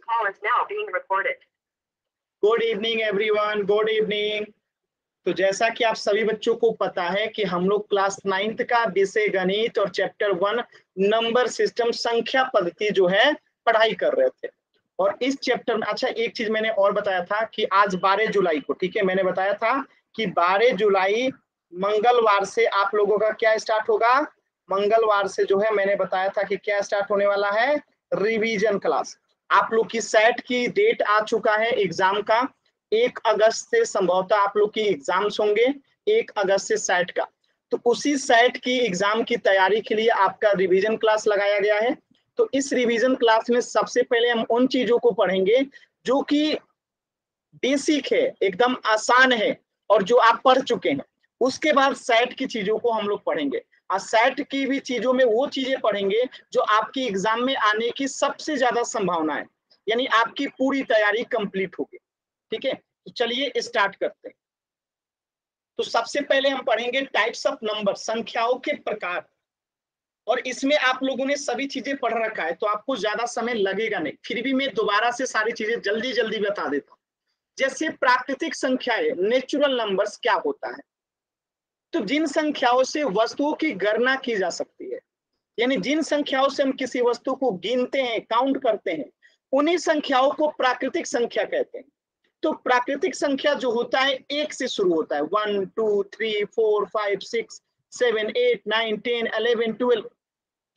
call is now being recorded. Good evening everyone, good evening. तो जैसा कि आप सभी बच्चों को पता है कि हम लोग क्लास 9th का विषय गणित और चैप्टर 1 नंबर सिस्टम संख्या पद्धति जो है पढ़ाई कर रहे थे। और इस चैप्टर में अच्छा एक चीज मैंने और बताया था कि आज 12 जुलाई को, ठीक है, मैंने बताया था कि 12 जुलाई मंगलवार से आप लोगों का क्या स्टार्ट होगा। मंगलवार से जो है मैंने बताया था कि क्या स्टार्ट होने वाला है, रिवीजन क्लास। आप लोग की सेट की डेट आ चुका है एग्जाम का। 1 अगस्त से संभवतः आप लोग की एग्जाम्स होंगे, 1 अगस्त से सेट का। तो उसी सेट की एग्जाम की तैयारी के लिए आपका रिवीजन क्लास लगाया गया है। तो इस रिवीजन क्लास में सबसे पहले हम उन चीजों को पढ़ेंगे जो कि बेसिक है, एकदम आसान है और जो आप पढ़ चुके हैं। उसके बाद सेट की चीजों को हम लोग पढ़ेंगे और सेट की भी चीजों में वो चीजें पढ़ेंगे जो आपकी एग्जाम में आने की सबसे ज्यादा संभावना है, यानी आपकी पूरी तैयारी कंप्लीट होगी। ठीक है, तो चलिए स्टार्ट करते हैं। तो सबसे पहले हम पढ़ेंगे टाइप्स ऑफ नंबर, संख्याओं के प्रकार। और इसमें आप लोगों ने सभी चीजें पढ़ रखा है तो आपको ज्यादा समय लगेगा नहीं, फिर भी मैं दोबारा से सारी चीजें जल्दी जल्दी बता देता हूँ। जैसे प्राकृतिक संख्याएं, नेचुरल नंबर्स क्या होता है। तो जिन संख्याओं से वस्तुओं की गणना की जा सकती है, यानी जिन संख्याओं से हम किसी वस्तु को गिनते हैं, काउंट करते हैं, उन्हीं संख्याओं को प्राकृतिक संख्या कहते हैं। तो प्राकृतिक संख्या जो होता है एक से शुरू होता है, 1 2 3 4 5 6 7 8 9 10 11 12।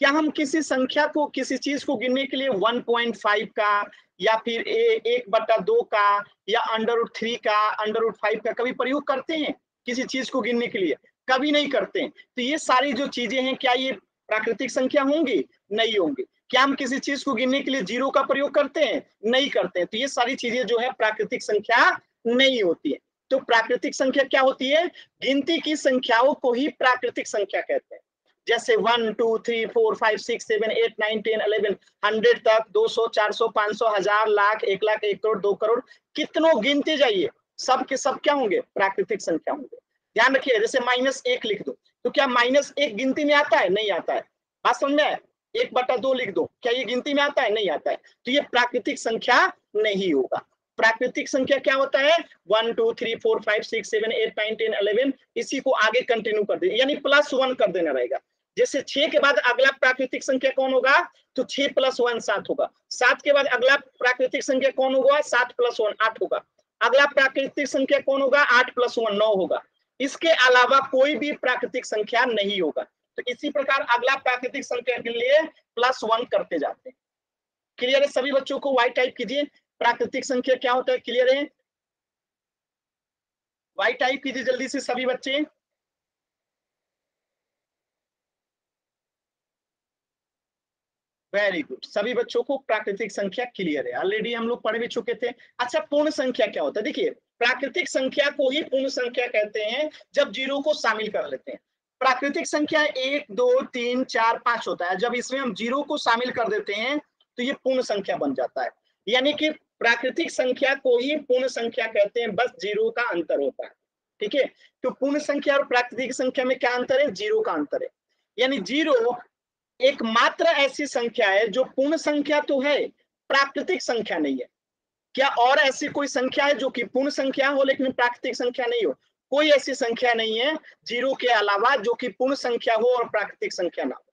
क्या हम किसी संख्या को, किसी चीज को गिनने के लिए 1.5 का या फिर 1/2 का या √3 का, √5 का कभी प्रयोग करते हैं किसी चीज को गिनने के लिए? कभी नहीं करते हैं। तो ये सारी जो चीजें हैं, क्या ये प्राकृतिक संख्या होंगी? नहीं होंगी। क्या हम किसी चीज को गिनने के लिए 0 का प्रयोग करते हैं? नहीं करते हैं। तो ये सारी चीजें जो है प्राकृतिक संख्या नहीं होती है। तो प्राकृतिक संख्या क्या होती है? गिनती की संख्याओं को ही प्राकृतिक संख्या कहते हैं। जैसे 1 2 3 4 5 6 7 8 9 10 11 100 तक, 200 400 500 1000 लाख 1 लाख 1 करोड़ 2 करोड़, कितनों गिनते जाइए, सब के सब क्या होंगे? प्राकृतिक संख्या होंगे। ध्यान रखिए, जैसे -1 लिख दो तो क्या -1 गिनती में आता है? नहीं आता है। बात समझ में आया? 1/2 लिख दो, क्या ये गिनती में आता है? नहीं आता है। तो ये प्राकृतिक संख्या नहीं होगा। प्राकृतिक संख्या क्या होता है? 1 2 3 4 5 6 7 8 9 10 11, इसी को आगे कंटिन्यू कर दे, यानी +1 कर देना रहेगा। जैसे 6 के बाद अगला प्राकृतिक संख्या कौन होगा? तो 6 + 1 7 होगा। 7 के बाद अगला प्राकृतिक संख्या कौन होगा? 7 + 1 8 होगा। अगला प्राकृतिक संख्या कौन होगा? 8 + 1 9 होगा। इसके अलावा कोई भी प्राकृतिक संख्या नहीं होगा। तो इसी प्रकार अगला प्राकृतिक संख्या के लिए +1 करते जाते हैं। क्लियर है सभी बच्चों को? वाई टाइप कीजिए, प्राकृतिक संख्या क्या होता है? क्लियर है? वाई टाइप कीजिए जल्दी से सभी बच्चे। वेरी गुड, सभी बच्चों को प्राकृतिक संख्या क्लियर है, ऑलरेडी हम लोग पढ़ भी चुके थे। अच्छा, पूर्ण संख्या क्या होता है? देखिए, प्राकृतिक संख्या को ही पूर्ण संख्या कहते हैं जब 0 को शामिल कर लेते हैं। प्राकृतिक संख्या 1 2 3 4 5 होता है, जब इसमें हम 0 को शामिल कर देते हैं तो ये पूर्ण संख्या बन जाता है। यानी कि प्राकृतिक संख्या को ही पूर्ण संख्या कहते हैं, बस 0 का अंतर होता है। ठीक है, तो पूर्ण संख्या और प्राकृतिक संख्या में क्या अंतर है? 0 का अंतर है। यानी 0 एकमात्र ऐसी संख्या है जो पूर्ण संख्या तो है, प्राकृतिक संख्या नहीं है। क्या और ऐसी कोई संख्या है जो कि पूर्ण संख्या हो लेकिन प्राकृतिक संख्या नहीं हो? कोई ऐसी संख्या नहीं है 0 के अलावा जो कि पूर्ण संख्या हो और प्राकृतिक संख्या ना हो।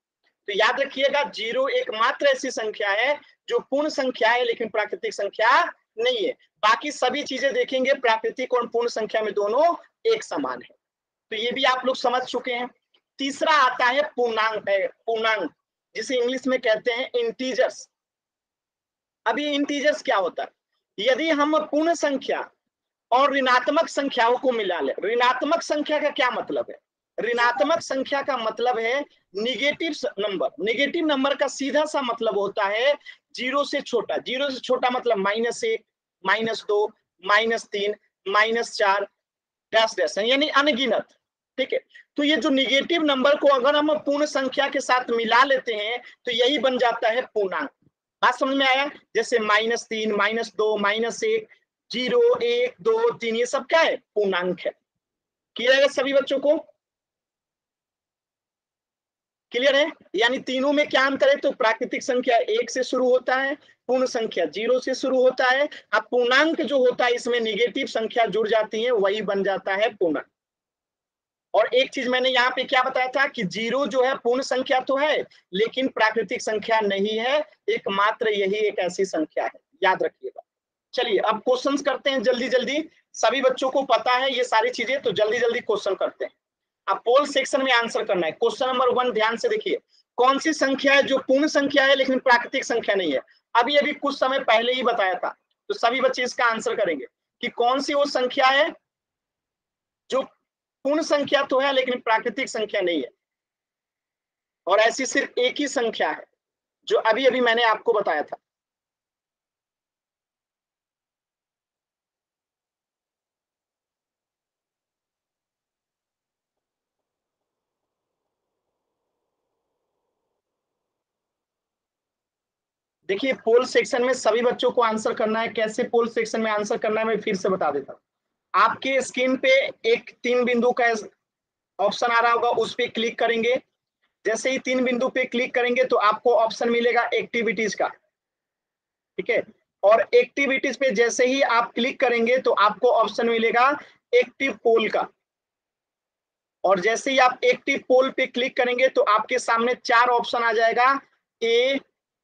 तो याद रखिएगा, 0 एकमात्र ऐसी संख्या है जो पूर्ण संख्या है लेकिन प्राकृतिक संख्या नहीं है। बाकी सभी चीजें देखेंगे, प्राकृतिक और पूर्ण संख्या में दोनों एक समान है। तो ये भी आप लोग समझ चुके हैं। तीसरा आता है पूर्णांक, है पूर्णांक, जिसे इंग्लिश में कहते हैं इंटीजर्स। अभी इंटीजर्स क्या होता है? यदि हम पूर्ण संख्या और ऋणात्मक संख्याओं को मिला ले। ऋणात्मक संख्या का क्या मतलब है? ऋणात्मक संख्या का मतलब है निगेटिव नंबर। निगेटिव नंबर का सीधा सा मतलब होता है 0 से छोटा। 0 से छोटा मतलब -1 -2 -3 -4 डैश डैश, यानी अनगिनत। ठीक है, तो ये जो निगेटिव नंबर को अगर हम पूर्ण संख्या के साथ मिला लेते हैं तो यही बन जाता है पूर्णांक। बात समझ में आया? जैसे -3 -2 -1 0 1 2 3, ये सब क्या है? पूर्णांक है। क्लियर है सभी बच्चों को? क्लियर है? यानी तीनों में क्या अंतर है? तो प्राकृतिक संख्या 1 से शुरू होता है, पूर्ण संख्या 0 से शुरू होता है। अब पूर्णांक जो होता है इसमें निगेटिव संख्या जुड़ जाती है, वही बन जाता है पूर्णांक। और एक चीज मैंने यहाँ पे क्या बताया था कि 0 जो है पूर्ण संख्या तो है, लेकिन प्राकृतिक संख्या नहीं है, एकमात्र यही एक ऐसी संख्या है, याद रखिएगा। चलिए अब क्वेश्चंस करते हैं जल्दी जल्दी, सभी बच्चों को पता है ये सारी चीजें, तो जल्दी जल्दी क्वेश्चन करते हैं। अब पोल सेक्शन में आंसर करना है। क्वेश्चन नंबर 1 ध्यान से देखिए, कौन सी संख्या है जो पूर्ण संख्या है लेकिन प्राकृतिक संख्या नहीं है? अभी अभी कुछ समय पहले ही बताया था, तो सभी बच्चे इसका आंसर करेंगे कि कौन सी वो संख्या है जो पूर्ण संख्या तो है लेकिन प्राकृतिक संख्या नहीं है। और ऐसी सिर्फ एक ही संख्या है जो अभी अभी मैंने आपको बताया था। देखिए पोल सेक्शन में सभी बच्चों को आंसर करना है। कैसे पोल सेक्शन में आंसर करना है मैं फिर से बता देता हूँ। आपके स्क्रीन पे एक 3 बिंदु का ऑप्शन आ रहा होगा, उस पर क्लिक करेंगे। जैसे ही 3 बिंदु पे क्लिक करेंगे तो आपको ऑप्शन मिलेगा एक्टिविटीज का, ठीक है। और एक्टिविटीज पे जैसे ही आप क्लिक करेंगे तो आपको ऑप्शन मिलेगा एक्टिव पोल का। और जैसे ही आप एक्टिव पोल पे क्लिक करेंगे तो आपके सामने 4 ऑप्शन आ जाएगा, ए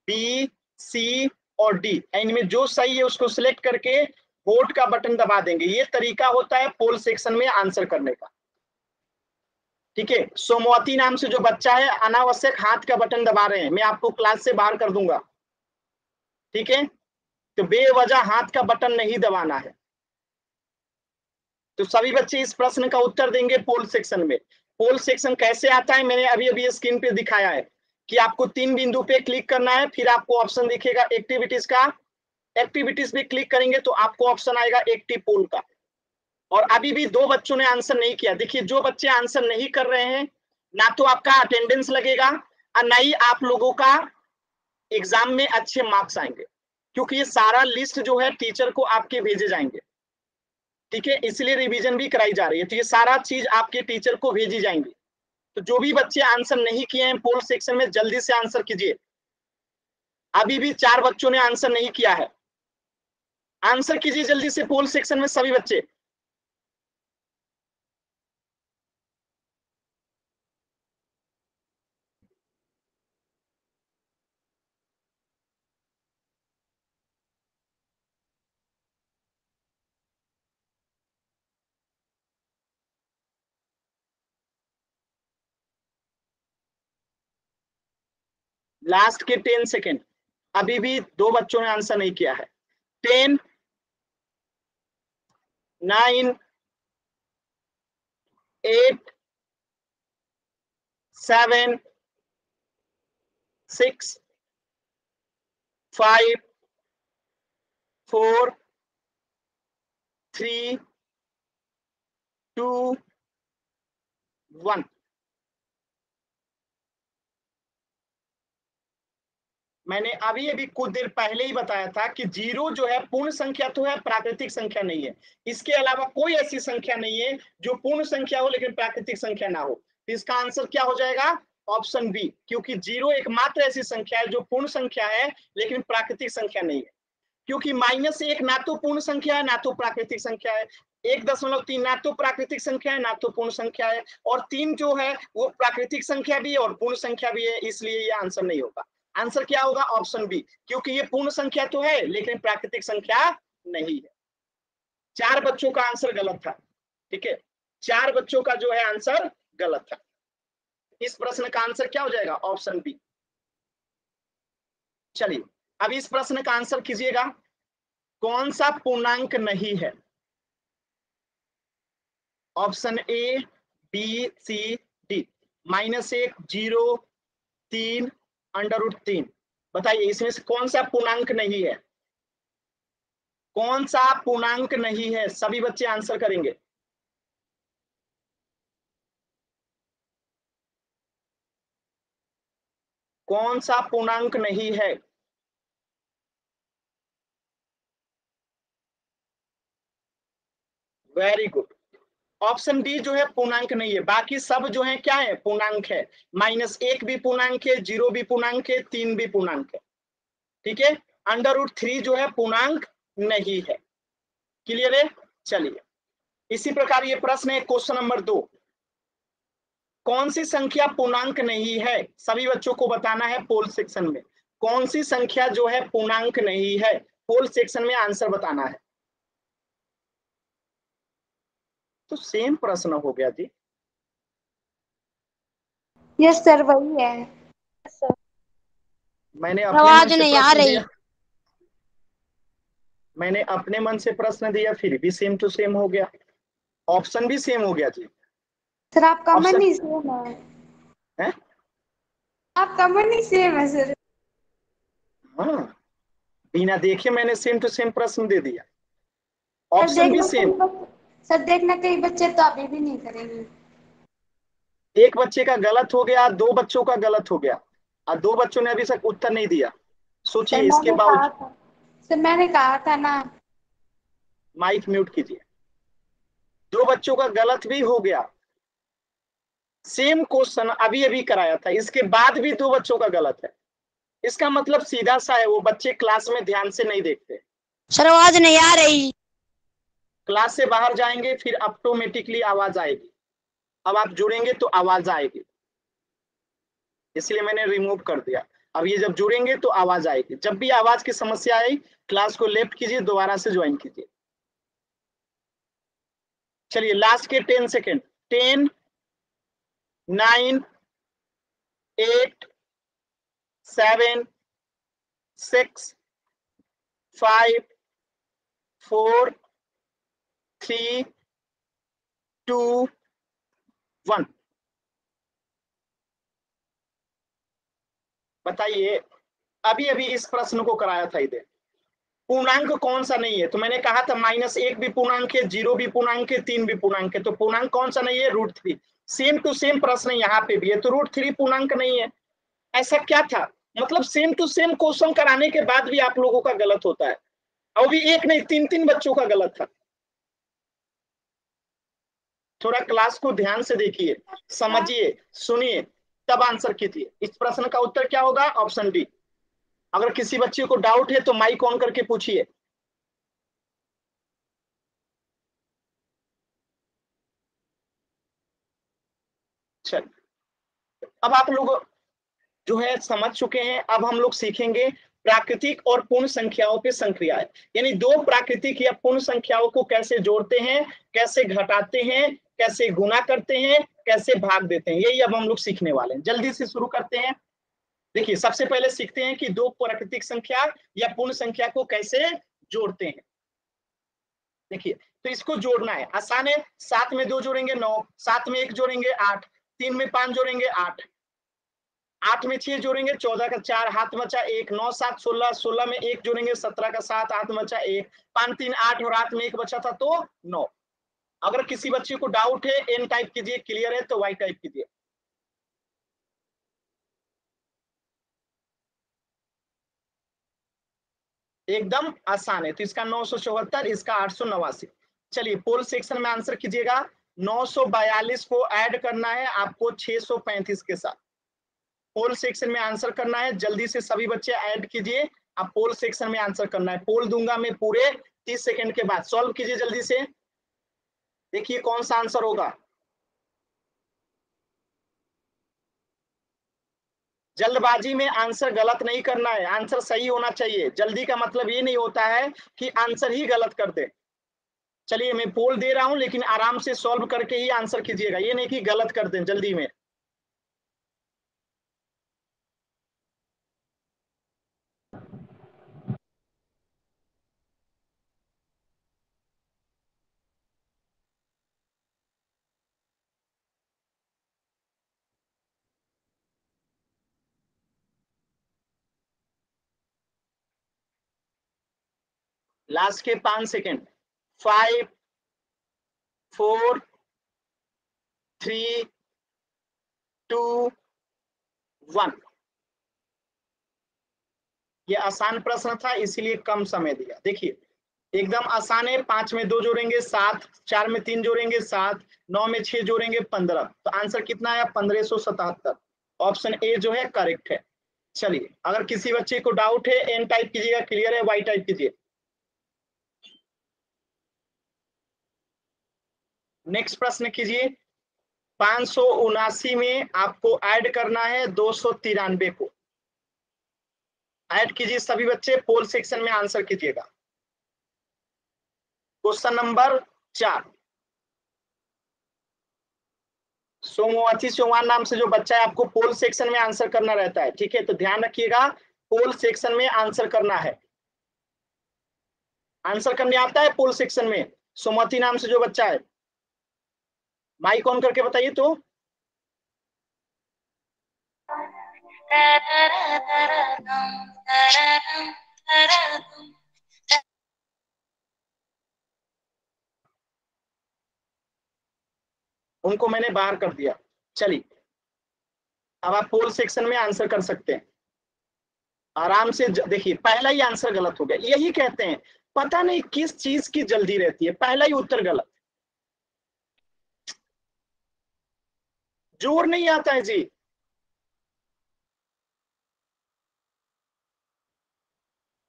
बी सी और डी। इनमें जो सही है उसको सिलेक्ट करके वोट का बटन दबा देंगे। ये तरीका होता है पोल सेक्शन में आंसर करने का, ठीक है। सोमवती नाम से जो बच्चा है अनावश्यक हाथ का बटन दबा रहे हैं, मैं आपको क्लास से बाहर कर दूंगा, ठीक है। तो बेवजह हाथ का बटन नहीं दबाना है। तो सभी बच्चे इस प्रश्न का उत्तर देंगे पोल सेक्शन में। पोल सेक्शन कैसे आता है मैंने अभी अभी स्क्रीन पे दिखाया है कि आपको 3 बिंदु पे क्लिक करना है, फिर आपको ऑप्शन दिखेगा एक्टिविटीज का। एक्टिविटीज पे क्लिक करेंगे तो आपको ऑप्शन आएगा एक्टिव पोल का। और अभी भी 2 बच्चों ने आंसर नहीं किया। देखिए जो बच्चे आंसर नहीं कर रहे हैं, ना तो आपका अटेंडेंस लगेगा और ना ही आप लोगों का एग्जाम में अच्छे मार्क्स आएंगे, क्योंकि ये सारा लिस्ट जो है टीचर को आपके भेजे जाएंगे, ठीक है। इसलिए रिवीजन भी कराई जा रही है, तो ये सारा चीज आपके टीचर को भेजी जाएंगी। तो जो भी बच्चे आंसर नहीं किए हैं पोल सेक्शन में जल्दी से आंसर कीजिए। अभी भी 4 बच्चों ने आंसर नहीं किया है, आंसर कीजिए जल्दी से पोल सेक्शन में सभी बच्चे। लास्ट के 10 सेकेंड। अभी भी 2 बच्चों ने आंसर नहीं किया है। 10 9 8 7 6 5 4 3 2 1। मैंने अभी अभी कुछ देर पहले ही बताया था कि 0 जो है पूर्ण संख्या तो है, प्राकृतिक संख्या नहीं है। इसके अलावा कोई ऐसी संख्या नहीं है जो पूर्ण संख्या हो लेकिन प्राकृतिक संख्या ना हो। तो इसका आंसर क्या हो जाएगा? ऑप्शन बी, क्योंकि 0 एकमात्र ऐसी संख्या है जो पूर्ण संख्या है लेकिन प्राकृतिक संख्या नहीं है। क्योंकि -1 ना तो पूर्ण संख्या है ना तो प्राकृतिक संख्या है, 1.3 ना तो प्राकृतिक संख्या है ना तो पूर्ण संख्या है, और 3 जो है वो प्राकृतिक संख्या भी है और पूर्ण संख्या भी है, इसलिए ये आंसर नहीं होगा। आंसर क्या होगा? ऑप्शन बी, क्योंकि ये पूर्ण संख्या तो है लेकिन प्राकृतिक संख्या नहीं है। 4 बच्चों का आंसर गलत था, ठीक है। 4 बच्चों का जो है आंसर गलत था। इस प्रश्न का आंसर क्या हो जाएगा? Option B. चलिए अब इस प्रश्न का आंसर कीजिएगा, कौन सा पूर्णांक नहीं है? Option A B C D. -1 0 3 √3। बताइए इसमें से कौन सा पूर्णांक नहीं है? कौन सा पूर्णांक नहीं है? सभी बच्चे आंसर करेंगे। कौन सा पूर्णांक नहीं है? Very good. ऑप्शन डी जो है पूर्णांक नहीं है, बाकी सब जो है क्या है, पूर्णांक है। -1 भी पूर्णांक है, 0 भी पूर्णांक है, 3 भी पूर्णांक है। ठीक है, √3 जो है पूर्णांक नहीं है। क्लियर है? चलिए, इसी प्रकार ये प्रश्न है क्वेश्चन नंबर 2। कौन सी संख्या पूर्णांक नहीं है? सभी बच्चों को बताना है पोल सेक्शन में, कौन सी संख्या जो है पूर्णांक नहीं है, पोल सेक्शन में आंसर बताना है। तो सेम प्रश्न हो गया जी। यस सर, वही है। मैंने अपने मन आवाज से नहीं आ प्रश्न रही। दिया, मैंने अपने मन से प्रश्न दिया, फिर भी सेम टू सेम हो गया, ऑप्शन भी सेम हो गया जी। सर आपका मन ऑप्शन ही सेम है। है, आपका मन ही सेम है सर। हाँ, बिना देखे मैंने सेम टू सेम प्रश्न दे दिया, सर ऑप्शन भी देखना सेम। सर देखना कई बच्चे तो अभी भी नहीं करेंगे। एक बच्चे का गलत हो गया, 2 बच्चों का गलत हो गया, और 2 बच्चों ने अभी तक उत्तर नहीं दिया। सर सोचिए इसके मैंने कहा बावजूद। था, सर मैंने कहा था ना। माइक म्यूट कीजिए। 2 बच्चों का गलत भी हो गया, सेम क्वेश्चन अभी अभी कराया था, इसके बाद भी 2 बच्चों का गलत है। इसका मतलब सीधा सा है, वो बच्चे क्लास में ध्यान से नहीं देखते। सर आवाज नहीं आ रही। क्लास से बाहर जाएंगे फिर ऑटोमेटिकली आवाज आएगी, अब आप जुड़ेंगे तो आवाज आएगी, इसलिए मैंने रिमूव कर दिया। अब ये जब जुड़ेंगे तो आवाज आएगी, जब भी आवाज की समस्या आई क्लास को लेफ्ट कीजिए, दोबारा से ज्वाइन कीजिए। चलिए लास्ट के 10 सेकेंड। 10, 9, 8, 7, 6, 5, 4, 3, 2, 1। बताइए, अभी अभी इस प्रश्न को कराया था इधर, पूर्णांक कौन सा नहीं है? तो मैंने कहा था -1 भी पूर्णांक है, 0 भी पूर्णांक है, 3 भी पूर्णांक है, तो पूर्णांक कौन सा नहीं है? √3। सेम टू सेम प्रश्न यहाँ पे भी है, तो √3 पूर्णांक नहीं है। ऐसा क्या था, मतलब सेम टू सेम क्वेश्चन कराने के बाद भी आप लोगों का गलत होता है, और भी एक नहीं 3 बच्चों का गलत था। थोड़ा क्लास को ध्यान से देखिए, समझिए, सुनिए, तब आंसर कीजिए। इस प्रश्न का उत्तर क्या होगा? Option D. अगर किसी बच्चे को डाउट है तो माइक ऑन करके पूछिए। चल, अब आप लोग जो है समझ चुके हैं, अब हम लोग सीखेंगे प्राकृतिक और पूर्ण संख्याओं पे संक्रियाएं, यानी 2 प्राकृतिक या पूर्ण संख्याओं को कैसे जोड़ते हैं, कैसे घटाते हैं, कैसे गुना करते हैं, कैसे भाग देते हैं, यही अब हम लोग सीखने वाले हैं। जल्दी से शुरू करते हैं। देखिए, सबसे पहले सीखते हैं कि 2 प्राकृतिक संख्या या पूर्ण संख्या को कैसे जोड़ते हैं। देखिए, तो इसको जोड़ना है, आसान है। 7 में 2 जोड़ेंगे 9, 7 में 1 जोड़ेंगे 8, 3 में 5 जोड़ेंगे 8, 8 में 6 जोड़ेंगे 14 का 4, हाथ बचा 1, 9 7 16, 16 में 1 जोड़ेंगे 17 का 7, हाथ बचा 1, 5 3 8 और हाथ में 1 बचा था तो 9। अगर किसी बच्चे को डाउट है एन टाइप कीजिए, क्लियर है तो वाई टाइप कीजिए। एकदम आसान है, तो इसका 974, इसका 889। चलिए पोल सेक्शन में आंसर कीजिएगा। 942 को ऐड करना है आपको 635 के साथ, पोल सेक्शन में आंसर करना है। जल्दी से सभी बच्चे ऐड कीजिए, आप पोल सेक्शन में आंसर करना है। पोल दूंगा मैं पूरे 30 सेकंड के बाद, सॉल्व कीजिए जल्दी से, देखिए कौन सा आंसर होगा। जल्दबाजी में आंसर गलत नहीं करना है, आंसर सही होना चाहिए। जल्दी का मतलब ये नहीं होता है कि आंसर ही गलत कर दे। चलिए मैं पोल दे रहा हूं, लेकिन आराम से सॉल्व करके ही आंसर कीजिएगा, ये नहीं कि गलत कर दें जल्दी में। लास्ट के 5 सेकंड। 5 4 3 2 1। ये आसान प्रश्न था, इसीलिए कम समय दिया। देखिए एकदम आसान है। 5 में 2 जोड़ेंगे 7, 4 में 3 जोड़ेंगे 7, 9 में 6 जोड़ेंगे 15। तो आंसर कितना आया? 1577। ऑप्शन ए जो है करेक्ट है। चलिए, अगर किसी बच्चे को डाउट है एन टाइप कीजिएगा, क्लियर है वाई टाइप कीजिए। नेक्स्ट प्रश्न कीजिए। 579 में आपको ऐड करना है 293 को। ऐड कीजिए सभी बच्चे, पोल सेक्शन में आंसर कीजिएगा। Question number 4। सोमवती चौहान नाम से जो बच्चा है, आपको पोल सेक्शन में आंसर करना रहता है, ठीक है? तो ध्यान रखिएगा, पोल सेक्शन में आंसर करना है। आंसर करने आता है पोल सेक्शन में? सोमवती नाम से जो बच्चा है, माइक ऑन करके बताइए तो। उनको मैंने बाहर कर दिया। चलिए, अब आप पोल सेक्शन में आंसर कर सकते हैं आराम से। देखिए, पहला ही आंसर गलत हो गया। यही कहते हैं, पता नहीं किस चीज की जल्दी रहती है, पहला ही उत्तर गलत। जोर नहीं आता है जी।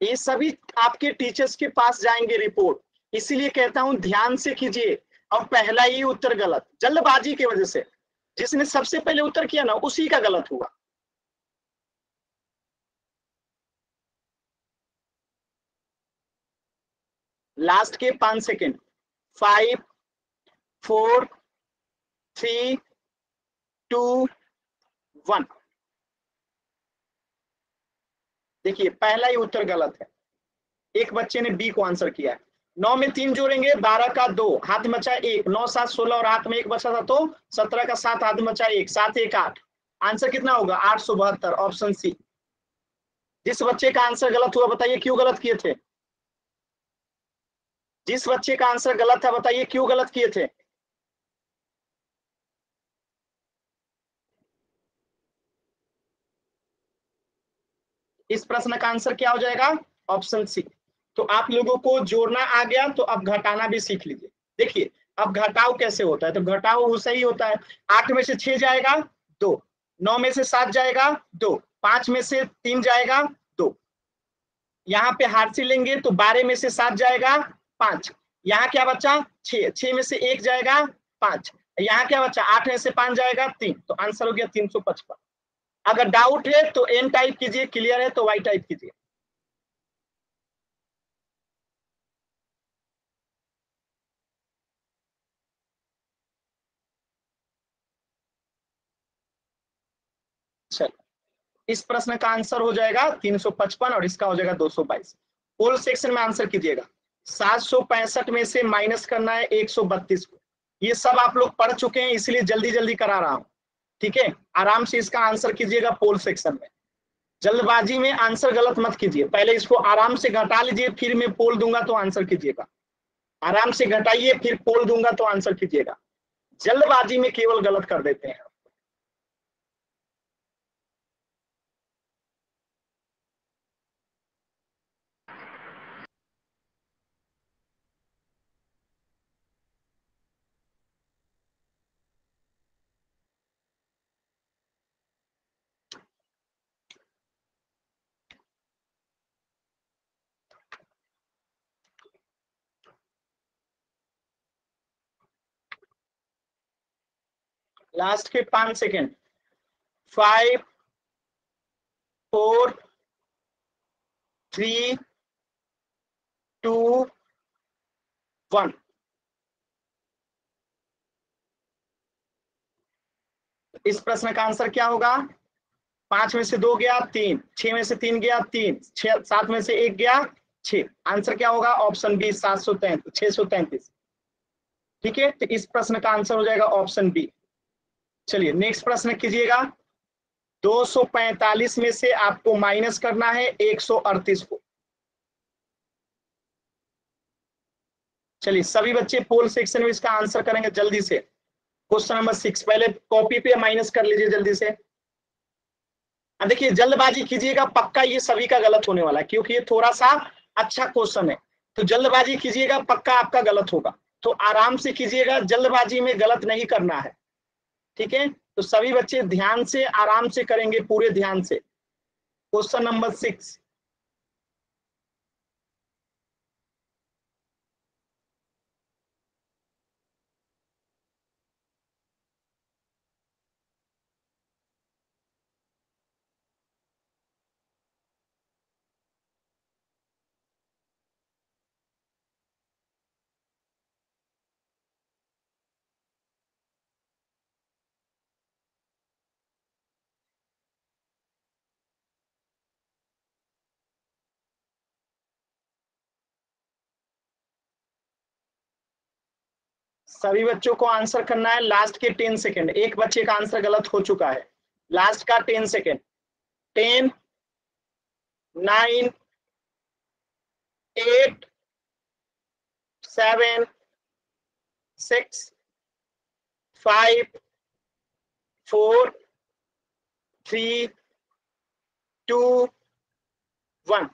ये सभी आपके टीचर्स के पास जाएंगे रिपोर्ट, इसीलिए कहता हूं ध्यान से कीजिए। और पहला ही उत्तर गलत, जल्दबाजी की वजह से। जिसने सबसे पहले उत्तर किया ना, उसी का गलत हुआ। लास्ट के 5 सेकेंड। 5, 4, 3, 2, 1। देखिए, पहला ही उत्तर गलत है। एक बच्चे ने बी को आंसर किया है। 9 में 3 जोड़ेंगे, 12 का 2, हाथ में बचा 1, 9 7 16 और हाथ में 1 बचा था, तो 17 का 7, हाथ में बचा 1, 7 1 8। आंसर कितना होगा? 872, ऑप्शन सी। जिस बच्चे का आंसर गलत हुआ, बताइए क्यों गलत किए थे? जिस बच्चे का आंसर गलत था, बताइए क्यों गलत किए थे? इस प्रश्न का आंसर क्या हो जाएगा? Option C. तो आप लोगों को जोड़ना आ गया, तो अब घटाना भी सीख लीजिए। देखिए, अब घटाव कैसे होता है, तो घटाव वैसे ही होता है। 8 में से 6 जाएगा 2, 9 में से 7 जाएगा 2, 5 में से 3 जाएगा 2। यहाँ पे हाथ से लेंगे तो 12 में से 7 जाएगा 5। यहाँ क्या बचा? 6, 6 में से 1 जाएगा 5। यहाँ क्या बचा? 8 में से 5 जाएगा 3। तो आंसर हो गया 355। अगर डाउट है तो एन टाइप कीजिए, क्लियर है तो वाई टाइप कीजिए। चल, इस प्रश्न का आंसर हो जाएगा 355 और इसका हो जाएगा 222। पोल सेक्शन में आंसर कीजिएगा। 765 में से माइनस करना है 132 को। ये सब आप लोग पढ़ चुके हैं, इसलिए जल्दी जल्दी करा रहा हूं, ठीक है? आराम से इसका आंसर कीजिएगा पोल सेक्शन में। जल्दबाजी में आंसर गलत मत कीजिए, पहले इसको आराम से घटा लीजिए, फिर मैं पोल दूंगा तो आंसर कीजिएगा। आराम से घटाइए, फिर पोल दूंगा तो आंसर कीजिएगा। जल्दबाजी में केवल गलत कर देते हैं। लास्ट के 5 सेकेंड। 5, 4, 3, 2, 1। इस प्रश्न का आंसर क्या होगा? 5 में से 2 गया 3, 6 में से 3 गया 3, 7 में से 1 गया 6। आंसर क्या होगा? Option B, 733, 633। ठीक है, तो इस प्रश्न का आंसर हो जाएगा ऑप्शन बी। चलिए, नेक्स्ट प्रश्न कीजिएगा। 245 में से आपको माइनस करना है 138 को। चलिए, सभी बच्चे पोल सेक्शन में इसका आंसर करेंगे जल्दी से। क्वेश्चन नंबर 6, पहले कॉपी पे माइनस कर लीजिए जल्दी से। अब देखिए, जल्दबाजी कीजिएगा, पक्का ये सभी का गलत होने वाला है, क्योंकि ये थोड़ा सा अच्छा क्वेश्चन है। तो जल्दबाजी कीजिएगा, पक्का आपका गलत होगा। तो आराम से कीजिएगा, जल्दबाजी में गलत नहीं करना है, ठीक है। तो सभी बच्चे ध्यान से आराम से करेंगे, पूरे ध्यान से। क्वेश्चन नंबर 6, सभी बच्चों को आंसर करना है। लास्ट के 10 सेकेंड, एक बच्चे का आंसर गलत हो चुका है। लास्ट का 10 सेकेंड। 10, 9, 8, 7, 6, 5, 4, 3, 2, 1।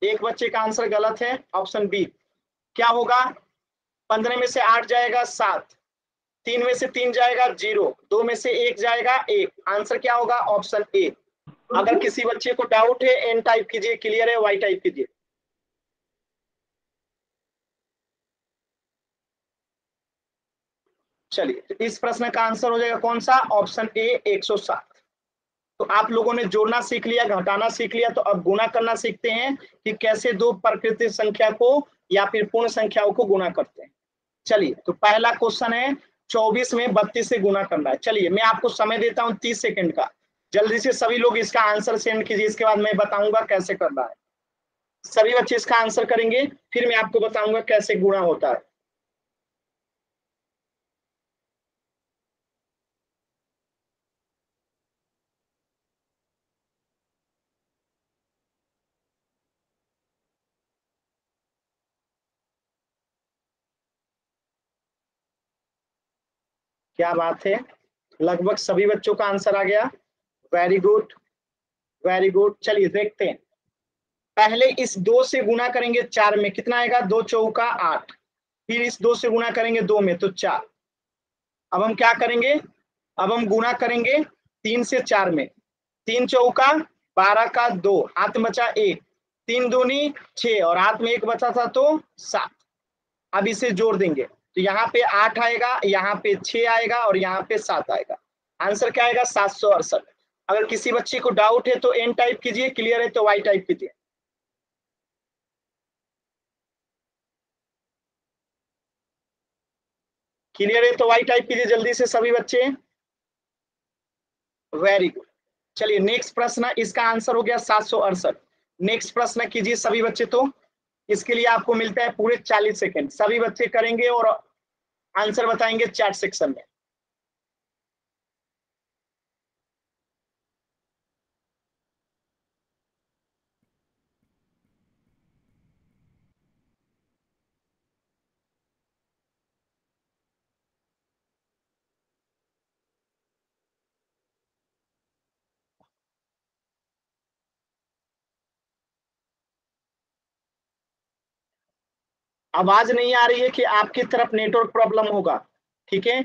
एक बच्चे का आंसर गलत है, ऑप्शन बी। क्या होगा? 15 में से 8 जाएगा 7, 3 में से 3 जाएगा 0, 2 में से 1 जाएगा 1। आंसर क्या होगा? Option A. अगर किसी बच्चे को डाउट है एन टाइप कीजिए, क्लियर है वाई टाइप कीजिए। चलिए, तो इस प्रश्न का आंसर हो जाएगा कौन सा? Option A 107। तो आप लोगों ने जोड़ना सीख लिया, घटाना सीख लिया, तो अब गुणा करना सीखते हैं कि कैसे दो प्राकृतिक संख्या को या फिर पूर्ण संख्याओं को गुणा करते हैं। चलिए, तो पहला क्वेश्चन है 24 में 32 से गुणा करना है। चलिए, मैं आपको समय देता हूं 30 सेकंड का, जल्दी से सभी लोग इसका आंसर सेंड कीजिए, इसके बाद मैं बताऊंगा कैसे करना है। सभी बच्चे इसका आंसर करेंगे, फिर मैं आपको बताऊंगा कैसे गुणा होता है। क्या बात है, लगभग सभी बच्चों का आंसर आ गया। Very good, very good. चलिए देखते हैं। पहले इस 2 से गुणा करेंगे 4 में, कितना आएगा? 2 चौका 8। फिर इस 2 से गुणा करेंगे 2 में, तो 4। अब हम क्या करेंगे? अब हम गुणा करेंगे 3 से 4 में। 3 चौका 12 का 2, हाथ में बचा 1, 3 दूनी 6 और हाथ में 1 बचा था तो 7। अब इसे जोड़ देंगे तो यहाँ पे 8 आएगा, यहाँ पे 6 आएगा और यहाँ पे 7 आएगा। आंसर क्या आएगा? 768। अगर किसी बच्चे को डाउट है तो एन टाइप कीजिए, क्लियर है तो वाई टाइप कीजिए। क्लियर है तो वाई टाइप कीजिए जल्दी से सभी बच्चे। Very good. चलिए नेक्स्ट प्रश्न, इसका आंसर हो गया 768। नेक्स्ट प्रश्न कीजिए सभी बच्चे। तो इसके लिए आपको मिलता है पूरे 40 सेकंड, सभी बच्चे करेंगे और आंसर बताएंगे चैट सेक्शन में। आवाज नहीं आ रही है कि आपकी तरफ नेटवर्क प्रॉब्लम होगा, ठीक है।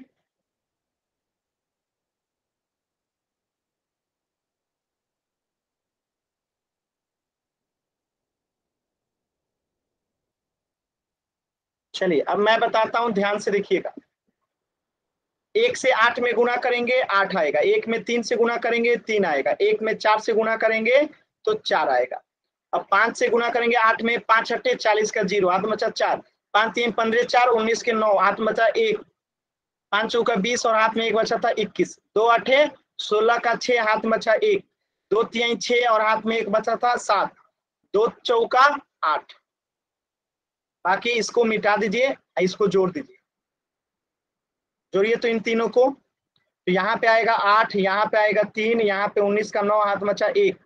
चलिए अब मैं बताता हूं, ध्यान से देखिएगा। 1 से 8 में गुणा करेंगे 8 आएगा, 1 में 3 से गुणा करेंगे 3 आएगा, 1 में 4 से गुणा करेंगे तो 4 आएगा। अब 5 से गुणा करेंगे 8 में, 5 अट्ठे 40 का 0, हाथ में बचा 4, 5 3 15 4 19 के 9, हाथ में बचा 1, 5 चौका 20 और हाथ में 1 बचा था 21, 2 अट्ठे 16 का 6, हाथ में बचा 1, 2 3 6 और हाथ में 1 बचा था 7, 2 चौका 8। बाकी इसको मिटा दीजिए, इसको जोड़ दीजिए। जोड़िए तो इन तीनों को, तो यहाँ पे आएगा 8, यहाँ पे आएगा 3, यहाँ पे 19 का 9, हाथ में बचा 1,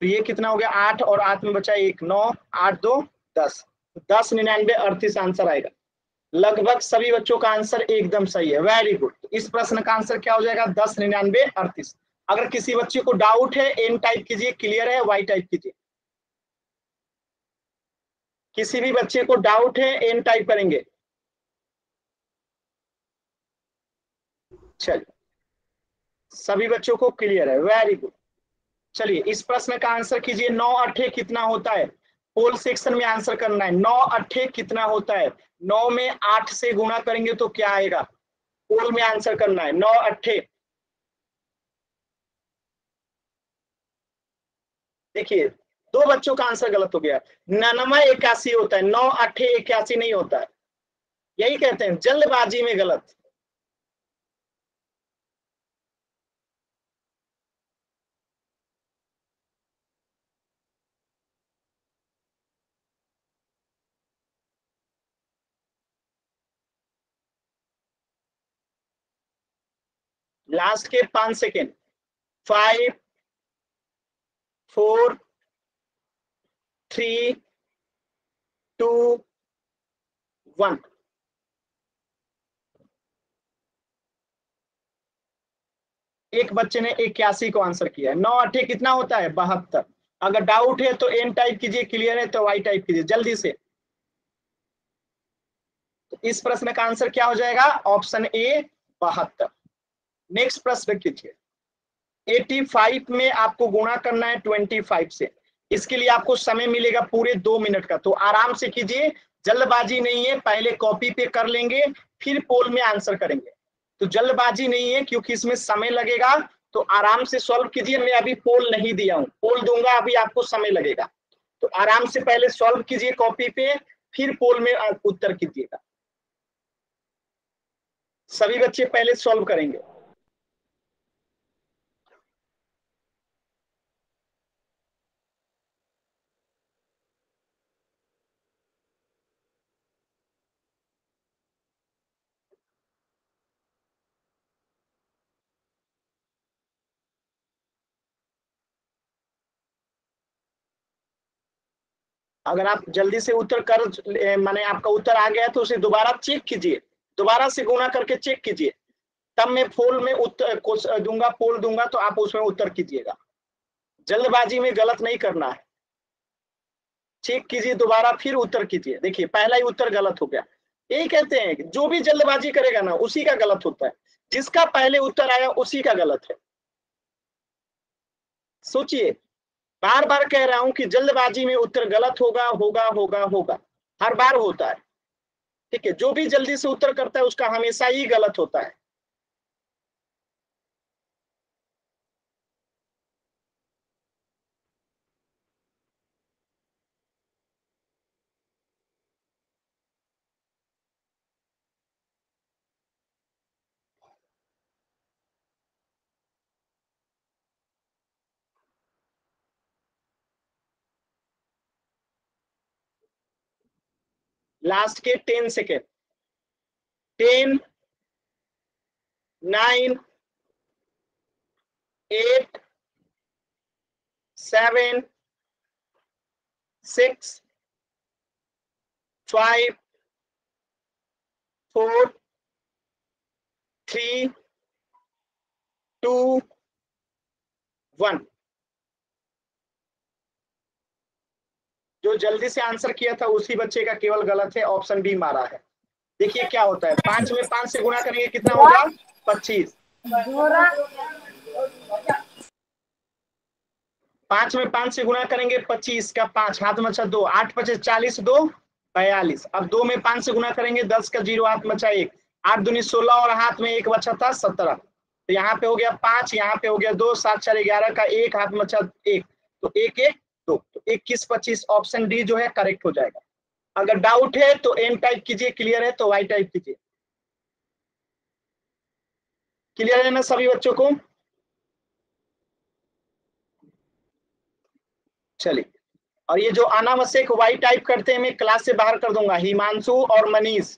तो ये कितना हो गया? 8 और हाथ में बचा 1, 9 8 2 10, 10 99 38 आंसर आएगा। लगभग सभी बच्चों का आंसर एकदम सही है, वेरी गुड। इस प्रश्न का आंसर क्या हो जाएगा? 10 99 38। अगर किसी बच्चे को डाउट है एन टाइप कीजिए, क्लियर है वाई टाइप कीजिए। किसी भी बच्चे को डाउट है एन टाइप करेंगे। चलिए सभी बच्चों को क्लियर है, वेरी गुड। चलिए इस प्रश्न का आंसर कीजिए, 9 अट्ठे कितना होता है? पोल सेक्शन में आंसर करना है। 9 अट्ठे कितना होता है? 9 में 8 से गुणा करेंगे तो क्या आएगा? पोल में आंसर करना है। 9 अट्ठे, देखिए दो बच्चों का आंसर गलत हो गया। 99 81 होता है, 9 अट्ठे 81 नहीं होता है। यही कहते हैं जल्दबाजी में गलत। लास्ट के 5 सेकेंड, 5 4 3 2 1। एक बच्चे ने 81 को आंसर किया है। 9 अट्ठे कितना होता है? 72। अगर डाउट है तो एन टाइप कीजिए, क्लियर है तो वाई टाइप कीजिए जल्दी से। तो इस प्रश्न का आंसर क्या हो जाएगा? Option A 72। नेक्स्ट प्रश्न कीजिए। 85 में आपको गुणा करना है 25 से। इसके लिए आपको समय मिलेगा पूरे 2 मिनट का, तो आराम से कीजिए, जल्दबाजी नहीं है। पहले कॉपी पे कर लेंगे फिर पोल में आंसर करेंगे, तो जल्दबाजी नहीं है क्योंकि इसमें समय लगेगा। तो आराम से सॉल्व कीजिए। मैं अभी पोल नहीं दिया हूं, पोल दूंगा, अभी आपको समय लगेगा। तो आराम से पहले सॉल्व कीजिए कॉपी पे, फिर पोल में उत्तर कीजिएगा। सभी बच्चे पहले सॉल्व करेंगे। अगर आप जल्दी से उत्तर कर माने आपका उत्तर आ गया तो उसे दोबारा चेक कीजिए, दोबारा से गुणा करके चेक कीजिए, तब मैं पोल में उत्तर दूंगा, पोल दूंगा तो आप उसमें उत्तर कीजिएगा। जल्दबाजी में गलत नहीं करना है। चेक कीजिए दोबारा फिर उत्तर कीजिए। देखिए पहला ही उत्तर गलत हो गया। यही कहते हैं कि जो भी जल्दबाजी करेगा ना उसी का गलत होता है, जिसका पहले उत्तर आया उसी का गलत है। सोचिए, बार बार कह रहा हूं कि जल्दबाजी में उत्तर गलत होगा होगा होगा होगा, हर बार होता है। ठीक है, जो भी जल्दी से उत्तर करता है उसका हमेशा ही गलत होता है। लास्ट के 10 सेकेंड, 10 9 8 7 6 5 4 3 2 1। जो जल्दी से आंसर किया था उसी बच्चे का केवल गलत है, ऑप्शन बी मारा है। देखिए क्या होता है, 5 में 5 से गुणा करेंगे कितना होगा? 25। 5 में 5 से गुणा करेंगे 25 का 5 हाथ में अच्छा 2, 8 5 40, 2 42। अब 2 में 5 से गुणा करेंगे 10 का 0 हाथ में अच्छा 1, 8 दूनी 16 और हाथ में 1 बचा था 17। तो यहाँ पे हो गया 5, यहाँ पे हो गया 2, 7 4 11 का 1 हाथ में अच्छा 1, तो 1 1 2, तो 21 25 ऑप्शन डी जो है करेक्ट हो जाएगा। अगर डाउट है तो एन टाइप कीजिए, क्लियर है तो वाई टाइप कीजिए। क्लियर है ना सभी बच्चों को? चलिए, और ये जो अनावश्यक वाई टाइप करते हैं मैं क्लास से बाहर कर दूंगा, हिमांशु और मनीष,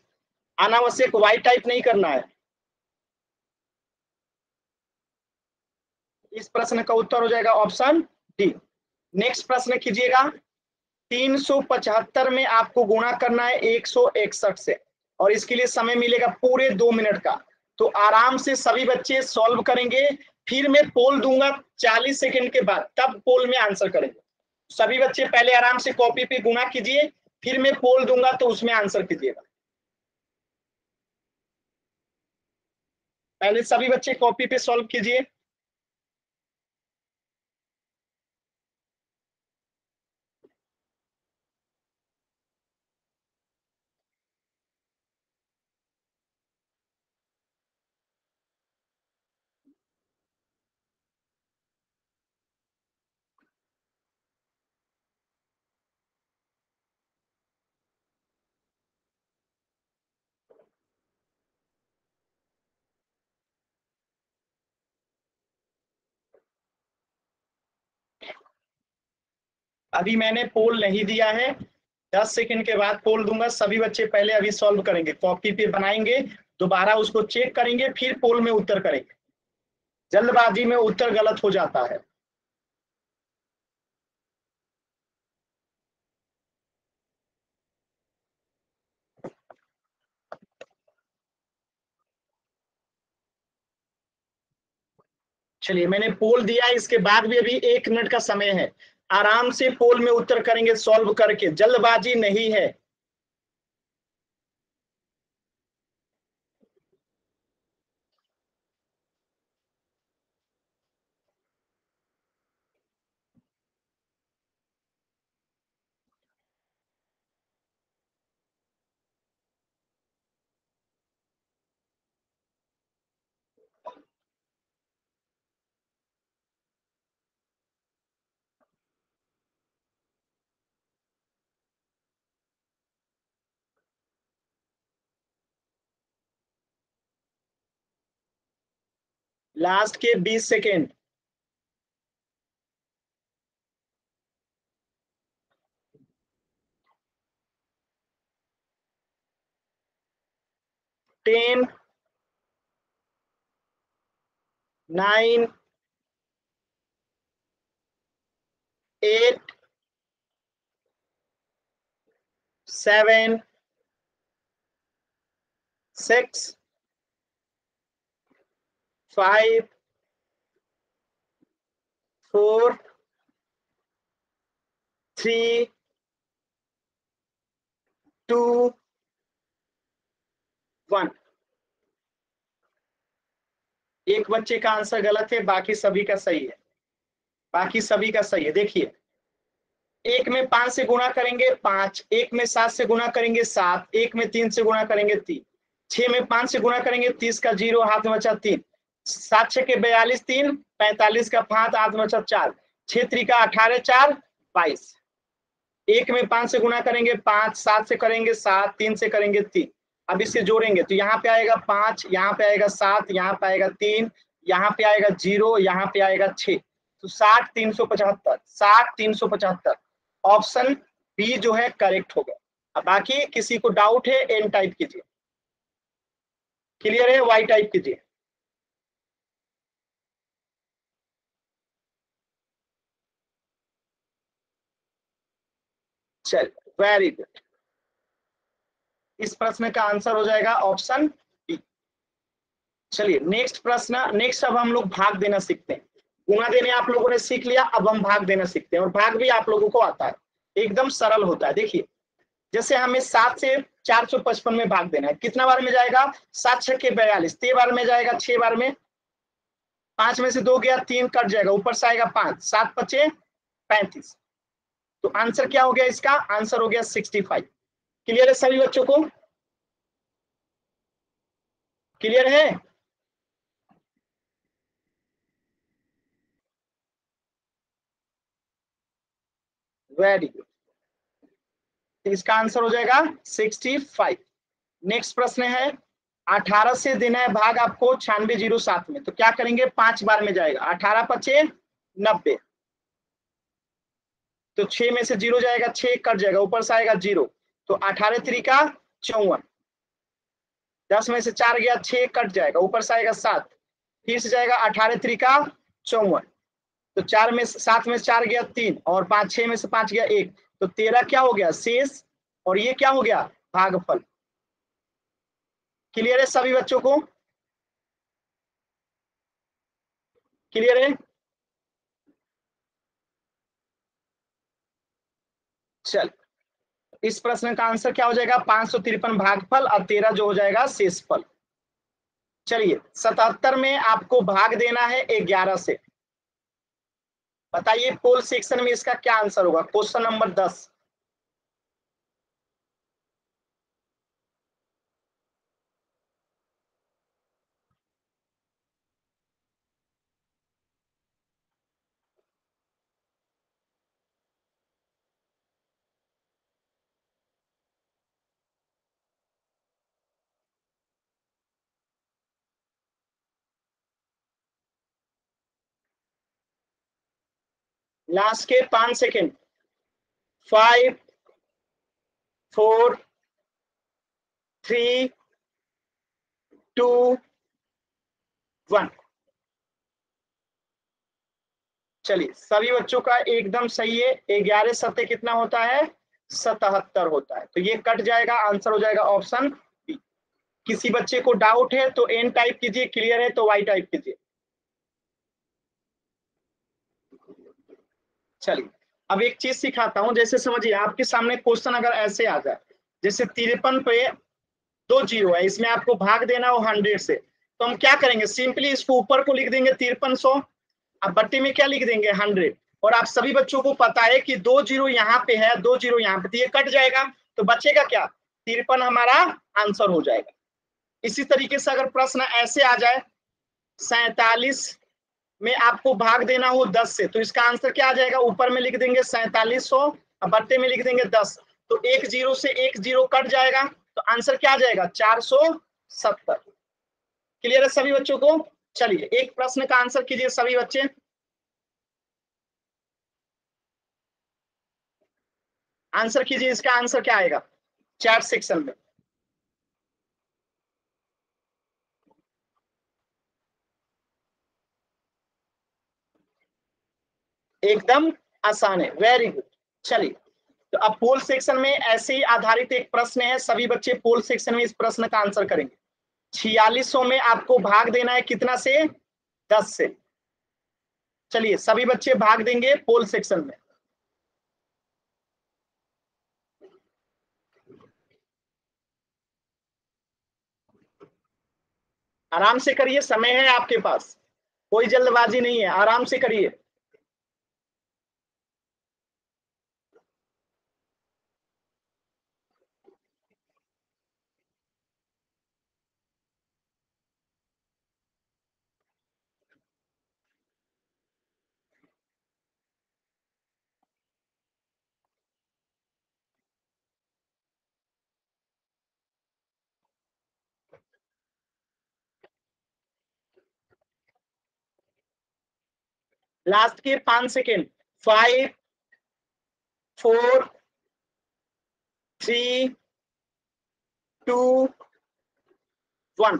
अनावश्यक वाई टाइप नहीं करना है। इस प्रश्न का उत्तर हो जाएगा ऑप्शन डी। नेक्स्ट प्रश्न कीजिएगा। 375 में आपको गुणा करना है 161 से, और इसके लिए समय मिलेगा पूरे 2 मिनट का। तो आराम से सभी बच्चे सॉल्व करेंगे, फिर मैं पोल दूंगा 40 सेकंड के बाद, तब पोल में आंसर करेंगे। सभी बच्चे पहले आराम से कॉपी पे गुना कीजिए, फिर मैं पोल दूंगा तो उसमें आंसर कीजिएगा। पहले सभी बच्चे कॉपी पे सॉल्व कीजिए। अभी मैंने पोल नहीं दिया है, 10 सेकंड के बाद पोल दूंगा। सभी बच्चे पहले अभी सॉल्व करेंगे, कॉपी पे बनाएंगे, दोबारा उसको चेक करेंगे, फिर पोल में उत्तर करेंगे। जल्दबाजी में उत्तर गलत हो जाता है। चलिए मैंने पोल दिया, इसके बाद भी अभी 1 मिनट का समय है। आराम से पोल में उत्तर करेंगे सॉल्व करके, जल्दबाजी नहीं है। लास्ट के 20 सेकेंड। टेन, 9, 8, 7, 6, 5, 4, 3, 2, 1। एक बच्चे का आंसर गलत है, बाकी सभी का सही है। बाकी सभी का सही है। देखिए, 1 में 5 से गुणा करेंगे 5, 1 में 7 से गुणा करेंगे 7, 1 में 3 से गुणा करेंगे 3, 6 में 5 से गुणा करेंगे 30 का 0 हाथ में बचा 3, 7 6 के 42, 3 45 का 5 हाथ में बचा 4, 6 3 का 18, 4 22। 1 में 5 से गुणा करेंगे 5, 7 से करेंगे 7, 3 से करेंगे 3। अब इससे जोड़ेंगे तो यहाँ पे आएगा 5, यहाँ पे आएगा 7, यहाँ पे आएगा 3, यहाँ पे आएगा 0, यहाँ पे आएगा 6। तो 60 375, 60 375 ऑप्शन बी जो है करेक्ट होगा। अब बाकी किसी को डाउट है एन टाइप कीजिए, क्लियर है वाई टाइप कीजिए। चल वेरी गुड, इस प्रश्न का आंसर हो जाएगा ऑप्शन बी। चलिए नेक्स्ट प्रश्न। नेक्स्ट अब हम लोग भाग देना सीखते हैं। गुणा देने आप लोगों ने सीख लिया, अब हम भाग देना सीखते हैं, और भाग भी आप लोगों को आता है, एकदम सरल होता है। देखिए जैसे हमें 7 से 455 में भाग देना है, कितना बार में जाएगा? 7 6 के 42, 3 बार में जाएगा, 6 बार में, 5 में से 2 गया, 3 कट जाएगा, ऊपर से आएगा 5, 7 5 35। तो आंसर क्या हो गया? इसका आंसर हो गया 65। क्लियर है सभी बच्चों को? क्लियर है? वेरी गुड, इसका आंसर हो जाएगा 65। नेक्स्ट प्रश्न है, 18 से देना है भाग आपको 9607 में, तो क्या करेंगे? 5 बार में जाएगा, 18 5 90, तो 6 में से 0 जाएगा, 6 कट जाएगा, ऊपर से आएगा 0, तो 18 3 का 54, 10 में से 4 गया, 6 कट जाएगा, ऊपर से आएगा 7, फिर से जाएगा 18 3 का 54, तो 4 में 7 में से 4 गया 3, और 5 6 में से 5 गया 1, तो 13 क्या हो गया? शेष। और ये क्या हो गया? भागफल। क्लियर है सभी बच्चों को? क्लियर है? चल, इस प्रश्न का आंसर क्या हो जाएगा? 553 भागफल और 13 जो हो जाएगा शेषफल। चलिए 77 में आपको भाग देना है 11 से। बताइए पोल सेक्शन में इसका क्या आंसर होगा? Question number 10। लास्ट के 5 सेकेंड। 5, 4, 3, 2, 1। चलिए सभी बच्चों का एकदम सही है। 11 सत्ते कितना होता है? 77 होता है। तो ये कट जाएगा, आंसर हो जाएगा ऑप्शन बी। किसी बच्चे को डाउट है तो एन टाइप कीजिए, क्लियर है तो वाई टाइप कीजिए। चलिए अब एक चीज सिखाता हूं, जैसे समझिए आपके सामने क्वेश्चन अगर ऐसे आ जाए, जैसे 53 पे 2 जीरो है, इसमें आपको भाग देना हो 100 से, तो हम क्या करेंगे? सिंपली इसको ऊपर को लिख देंगे 5300, अब बट्टे में क्या लिख देंगे? 100। और आप सभी बच्चों को पता है कि 2 जीरो यहाँ पे है, 2 जीरो यहाँ पे, तो ये कट जाएगा, तो बचेगा क्या? 53 हमारा आंसर हो जाएगा। इसी तरीके से अगर प्रश्न ऐसे आ जाए 47 में आपको भाग देना हो 10 से, तो इसका आंसर क्या आ जाएगा? ऊपर में लिख देंगे 4700 और बट्टे में लिख देंगे 10, तो एक जीरो से एक जीरो कट जाएगा, तो आंसर क्या आ जाएगा? 470। क्लियर है सभी बच्चों को? चलिए एक प्रश्न का आंसर कीजिए सभी बच्चे। आंसर कीजिए, इसका आंसर क्या आएगा चैट सेक्शन में? एकदम आसान है, वेरी गुड। चलिए तो अब पोल सेक्शन में ऐसे ही आधारित एक प्रश्न है, सभी बच्चे पोल सेक्शन में इस प्रश्न का आंसर करेंगे। 4600 में आपको भाग देना है कितना से? 10 से। चलिए सभी बच्चे भाग देंगे पोल सेक्शन में। आराम से करिए, समय है आपके पास, कोई जल्दबाजी नहीं है, आराम से करिए। लास्ट के 5 सेकेंड। 5, 4, 3, 2, 1।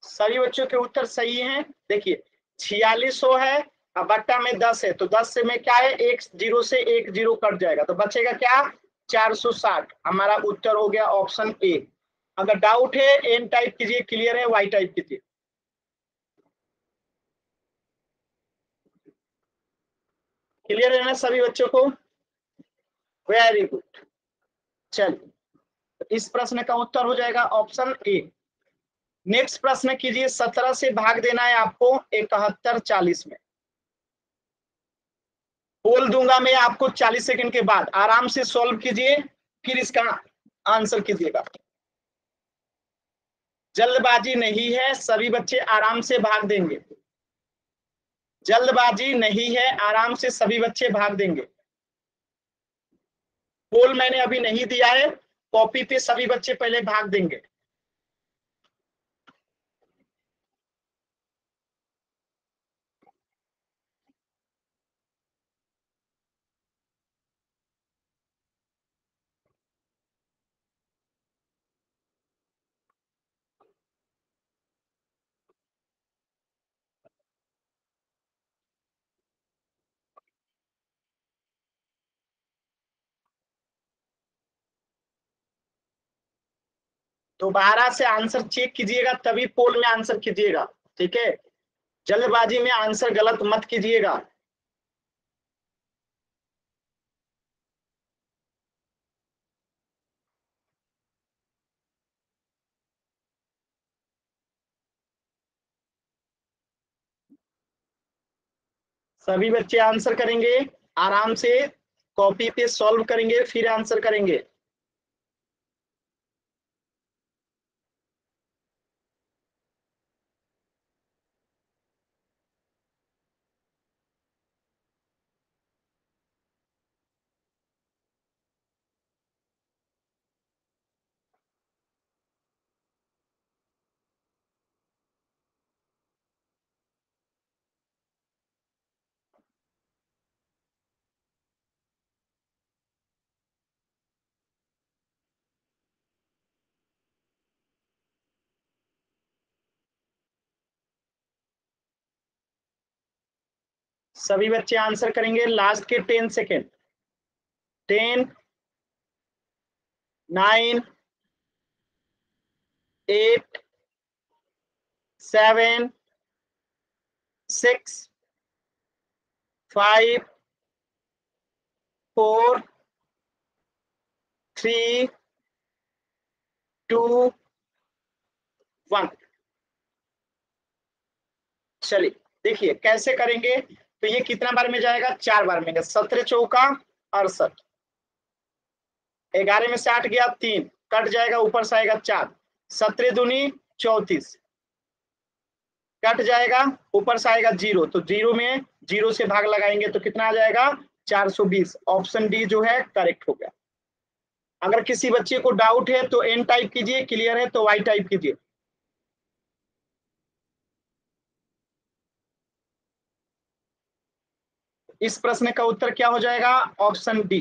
सभी बच्चों के उत्तर सही हैं। देखिए 4600 है, अब बट्टा में 10 है, तो 10 से में क्या है? एक जीरो से एक जीरो कट जाएगा, तो बचेगा क्या? 460। हमारा उत्तर हो गया ऑप्शन ए। अगर डाउट है एन टाइप कीजिए, क्लियर है वाई टाइप कीजिए। क्लियर है ना सभी बच्चों को? Very good. चलिए इस प्रश्न का उत्तर हो जाएगा ऑप्शन ए। नेक्स्ट प्रश्न कीजिए, 17 से भाग देना है आपको 71 40 में। बोल दूंगा मैं आपको 40 सेकंड के बाद, आराम से सॉल्व कीजिए, फिर इसका आंसर कीजिएगा। जल्दबाजी नहीं है, सभी बच्चे आराम से भाग देंगे। जल्दबाजी नहीं है, आराम से सभी बच्चे भाग देंगे। पोल मैंने अभी नहीं दिया है, कॉपी पे सभी बच्चे पहले भाग देंगे। दोबारा से आंसर चेक कीजिएगा, तभी पोल में आंसर कीजिएगा, ठीक है। जल्दबाजी में आंसर गलत मत कीजिएगा। सभी बच्चे आंसर करेंगे, आराम से कॉपी पे सॉल्व करेंगे, फिर आंसर करेंगे। सभी बच्चे आंसर करेंगे, लास्ट के 10 सेकेंड। 10, 9, 8, 7, 6, 5, 4, 3, 2, 1। चलिए देखिए कैसे करेंगे। तो ये कितना बार में जाएगा, 4 बार में। 17 चौका 68, 11 में से 8 गया 3, कट जाएगा, ऊपर से आएगा 4, 17 दूनी 34, कट जाएगा, ऊपर से आएगा 0, तो 0 में 0 से भाग लगाएंगे तो कितना आ जाएगा, 420। ऑप्शन डी जो है करेक्ट हो गया। अगर किसी बच्चे को डाउट है तो एन टाइप कीजिए, क्लियर है तो वाई टाइप कीजिए। इस प्रश्न का उत्तर क्या हो जाएगा, ऑप्शन डी।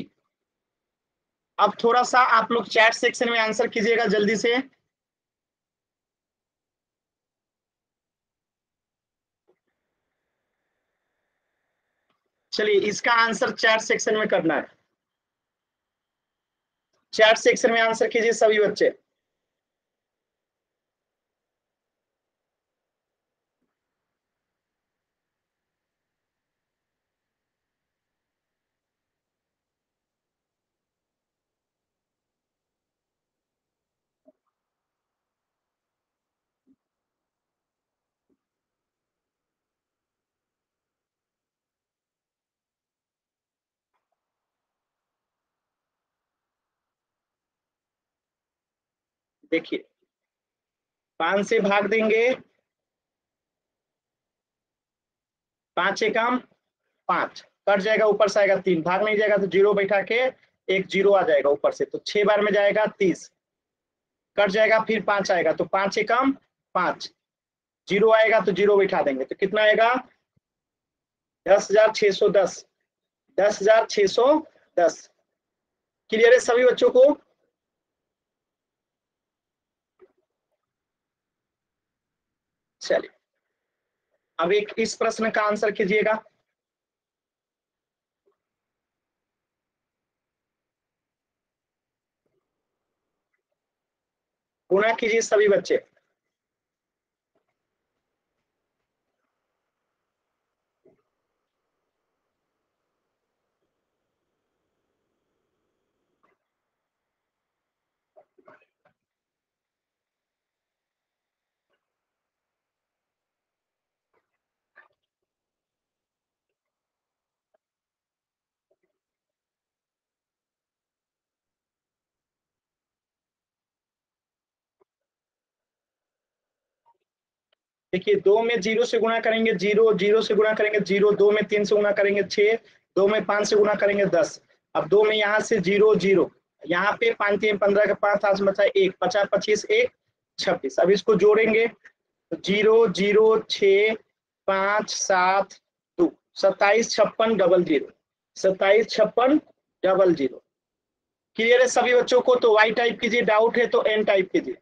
अब थोड़ा सा आप लोग चैट सेक्शन में आंसर कीजिएगा जल्दी से। चलिए इसका आंसर चैट सेक्शन में करना है। चैट सेक्शन में आंसर कीजिए सभी बच्चे। देखिए 5 से भाग देंगे, 5 एकम 5, कट जाएगा, ऊपर से आएगा 3, भाग नहीं जाएगा तो 0 बैठा के एक 0 आ जाएगा ऊपर से, तो 6 बार में जाएगा 30, कट जाएगा, फिर 5 आएगा, तो 5 एकम 5, 0 आएगा तो 0 बैठा देंगे, तो कितना आएगा 10,610, 10,610। क्लियर है सभी बच्चों को। चलिए अब एक इस प्रश्न का आंसर कीजिएगा। गुणा कीजिए सभी बच्चे। देखिए 2 में 0 से गुणा करेंगे 0, 0 से गुणा करेंगे 0, 2 में 3 से गुणा करेंगे 6, 2 में 5 से गुणा करेंगे 10। अब 2 में यहाँ से 0 0, यहाँ पे 5 3 15 का 5 हाथ बचा 1, 50 25 1 26। अब इसको जोड़ेंगे तो 0 0 6 5 7 2, 27 56 00, 27 56 00। क्लियर है सभी बच्चों को। तो वाई टाइप कीजिए, डाउट है तो एन टाइप कीजिए।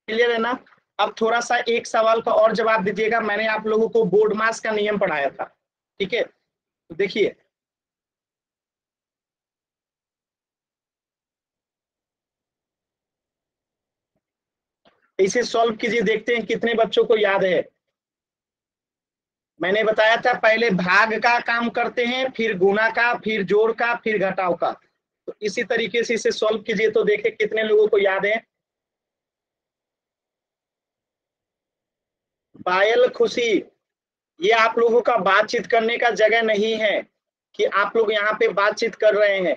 क्लियर है ना। अब थोड़ा सा एक सवाल का और जवाब दीजिएगा। मैंने आप लोगों को बोर्ड मास का नियम पढ़ाया था, ठीक है। तो देखिए इसे सॉल्व कीजिए, देखते हैं कितने बच्चों को याद है। मैंने बताया था पहले भाग का काम करते हैं, फिर गुणा का, फिर जोड़ का, फिर घटाव का। तो इसी तरीके से इसे सॉल्व कीजिए तो देखें कितने लोगों को याद है। पायल, खुशी, ये आप लोगों का बातचीत करने का जगह नहीं है कि आप लोग यहाँ पे बातचीत कर रहे हैं।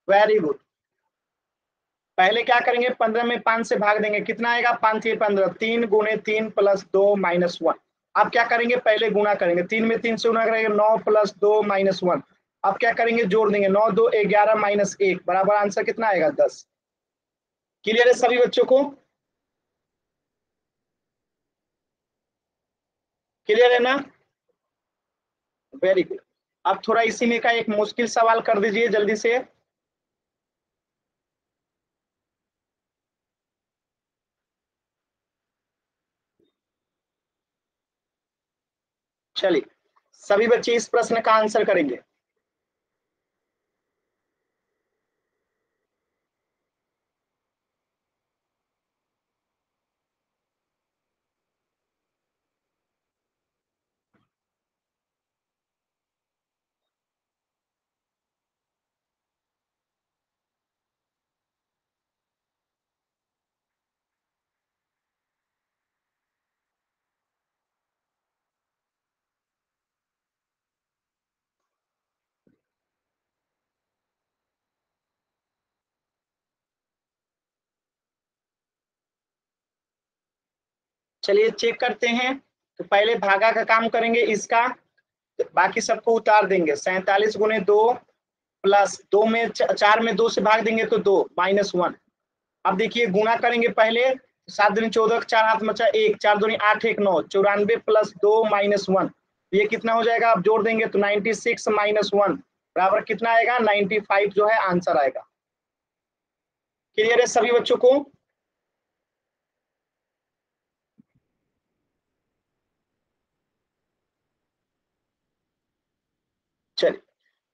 Very good. पहले क्या करेंगे, 15 में 5 से भाग देंगे, कितना आएगा, 5 ये 15, 3 गुणे 3 प्लस 2 माइनस 1। अब क्या करेंगे, पहले गुणा करेंगे, 3 में 3 से गुणा करेंगे, 9 प्लस 2 माइनस 1। अब क्या करेंगे, जोड़ देंगे, 9 2 11 माइनस 1 बराबर आंसर कितना आएगा, 10। क्लियर है सभी बच्चों को, क्लियर है ना? Very good. अब थोड़ा इसी में का एक मुश्किल सवाल कर दीजिए जल्दी से। चलिए सभी बच्चे इस प्रश्न का आंसर करेंगे। चलिए चेक करते हैं। तो पहले भागा का काम करेंगे इसका, तो बाकी सबको उतार देंगे। 47 गुणे 2 प्लस 2 में 4 में 2 से भाग देंगे तो 2 माइनस 1। अब देखिए गुणा करेंगे पहले, 7 दूनी 14, 4 हाथ बचा 1, 4 दूनी 8 1 9, 94 प्लस 2 माइनस 1, ये कितना हो जाएगा, आप जोड़ देंगे तो 96 माइनस 1 बराबर कितना आएगा, 95 जो है आंसर आएगा। क्लियर है सभी बच्चों को? चलिए,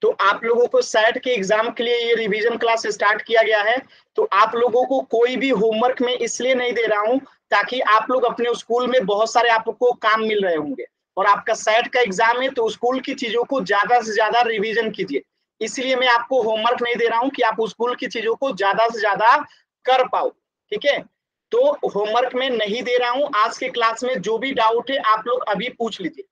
तो आप लोगों को सेट के एग्जाम के लिए ये रिवीजन क्लास स्टार्ट किया गया है। तो आप लोगों को कोई भी होमवर्क में इसलिए नहीं दे रहा हूं ताकि आप लोग अपने स्कूल में बहुत सारे आपको काम मिल रहे होंगे और आपका सेट का एग्जाम है, तो स्कूल की चीजों को ज्यादा से ज्यादा रिवीजन कीजिए। इसलिए मैं आपको होमवर्क नहीं दे रहा हूं कि आप स्कूल की चीजों को ज्यादा से ज्यादा कर पाओ, ठीक है? तो होमवर्क में नहीं दे रहा हूं, आज के क्लास में जो भी डाउट है आप लोग अभी पूछ लीजिए।